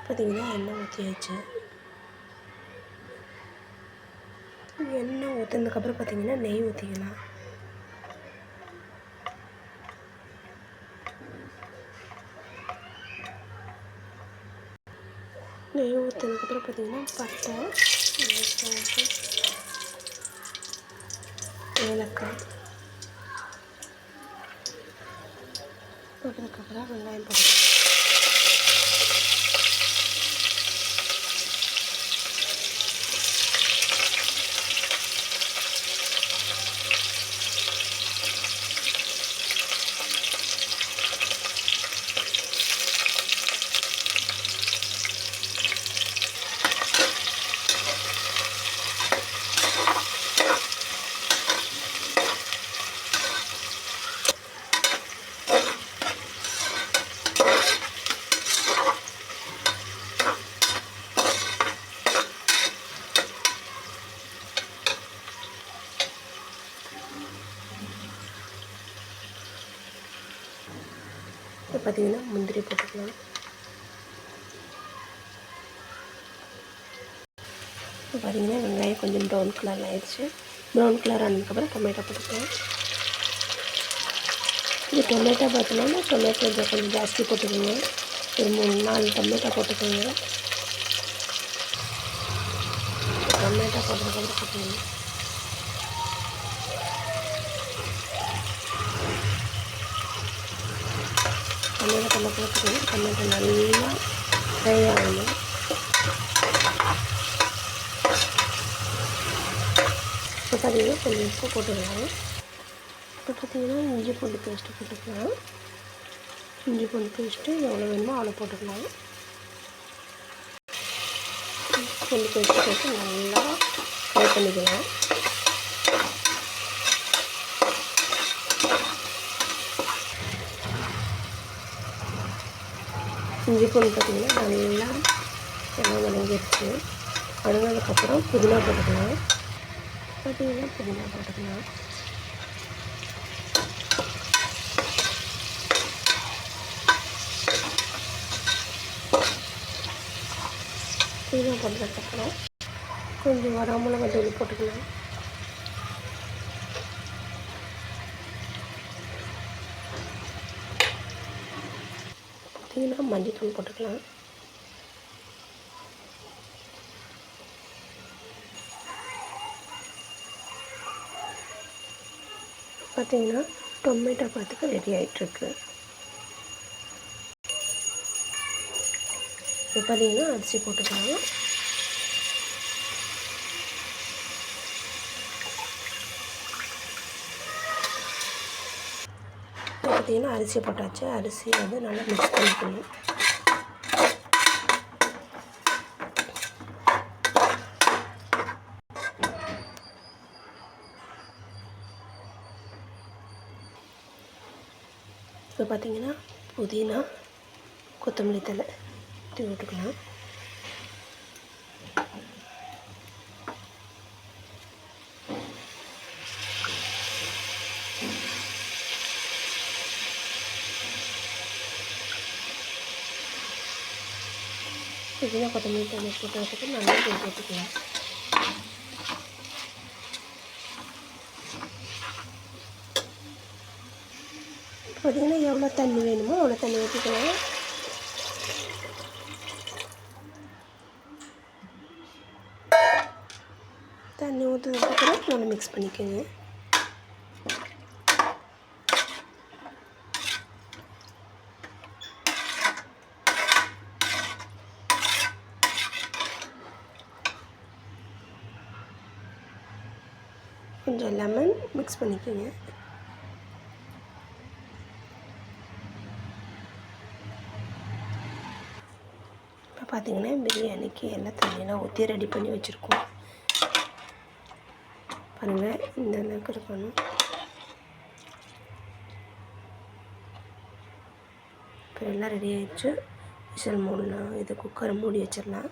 பார்த்திங்கன்னா எண்ணெய் ஊற்றியாச்சு. எண்ணெய் ஊற்றினதுக்கப்புறம் பார்த்திங்கன்னா நெய் ஊற்றிக்கலாம். நெய் ஊற்றினதுக்கப்புறம் பார்த்திங்கன்னா பட்டை, சோம்பு, ஏலக்காய் போட்டதுக்கப்புறம் வெங்காயம் போட்டுக்கலாம். இப்போ பார்த்திங்கன்னா முந்திரி போட்டுக்கலாம். இப்போ பார்த்திங்கன்னா வெங்காயம் கொஞ்சம் ப்ரௌன் கலரில் ஆயிடுச்சு. ப்ரௌன் கலர் ஆனதுக்கப்புறம் டொமேட்டோ போட்டுக்கலாம். இது டொமேட்டோ பார்த்தீங்கன்னா டொமேட்டோ கொஞ்சம் ஜாஸ்தி போட்டுக்கோங்க. ஒரு 3-4 டொமேட்டோ போட்டுக்கோங்க. டொமேட்டோ போட்டதுக்கப்புறம் பார்த்திங்கன்னா டொமேட்டோ போட்டுக்கோங்க. டொமேட்டோ நல்லா ஃப்ரை ஆகணும். இப்போ பார்த்திங்கன்னா கொஞ்சம் உப்பு போட்டுக்கலாம். இப்போ பார்த்திங்கன்னா இஞ்சி பூண்டு பேஸ்ட்டு போட்டுக்கலாம். இஞ்சி பூண்டு பேஸ்ட்டு எவ்வளோ வேணுமோ அவ்வளோ போட்டுக்கலாம். பூண்டு பேஸ்ட்டு போட்டு நல்லா ஃப்ரை பண்ணிக்கலாம். இஞ்சி பூண்டு பார்த்திங்கன்னா நல்லா எல்லாம் வதங்கிடுச்சு. வதங்கினதுக்கப்புறம் புதினா போட்டுக்கலாம். பார்த்திங்கன்னா புதினா போட்டுக்கலாம். புதினா போட்டதுக்கப்புறம் கொஞ்சம் வரமிளகாய் தூள் போட்டுக்கலாம். பார்த்திங்கன்னா மஞ்சள் தூள் போட்டுக்கலாம். பார்த்திங்கன்னா டொமேட்டோ பாத்துக்கு ரெடி ஆகிட்டுருக்கு. இப்போ பார்த்திங்கன்னா அரிசி போட்டுக்கலாம். பார்த்திங்கன்னா அரிசி போட்டாச்சு. அரிசி வந்து நல்லா மிக்ஸ் பண்ணிக்கணும். இப்போ பார்த்திங்கன்னா புதினா, கொத்தமல்லி தழை தூவி விட்டுக்கலாம். புதினா கொத்தமல்லி தழை போட்டு நல்லா தூவி போட்டுக்கலாம். பார்த்திங்கன்னா எவ்வளோ தண்ணி வேணுமோ அவ்வளோ தண்ணி ஊற்றிக்கலாம். தண்ணி ஊற்றுனதுக்கப்புறம் நல்லா மிக்ஸ் பண்ணிக்கோங்க. கொஞ்சம் லெமன் மிக்ஸ் பண்ணிக்கோங்க. இப்போ பார்த்திங்கன்னா பிரியாணிக்கு எல்லாம் தண்ணியெல்லாம் ஊற்றி ரெடி பண்ணி வச்சுருக்கோம். பாருங்கள் இந்த அளவுக்கு இருக்கணும். இப்போ எல்லாம் ரெடி ஆகிடுச்சு. விசில் மூடலாம். இது குக்கரை மூடி வச்சிடலாம்.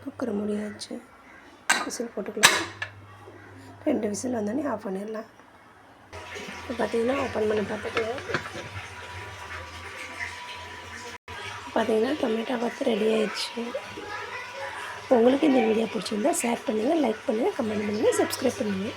குக்கரை மூடியாச்சு. விசில் போட்டுக்கலாம். 2 விசில் வந்தோடனே ஆஃப் பண்ணிடலாம். இப்போ பார்த்தீங்கன்னா ஓப்பன் பண்ணி பார்த்துட்டு பார்த்தீங்கன்னா டொமேட்டோ பாத்து ரெடி ஆயிடுச்சு. உங்களுக்கு இந்த வீடியோ பிடிச்சிருந்தா ஷேர் பண்ணுங்கள், லைக் பண்ணுங்கள், கமெண்ட் பண்ணுங்கள், சப்ஸ்கிரைப் பண்ணுங்கள்.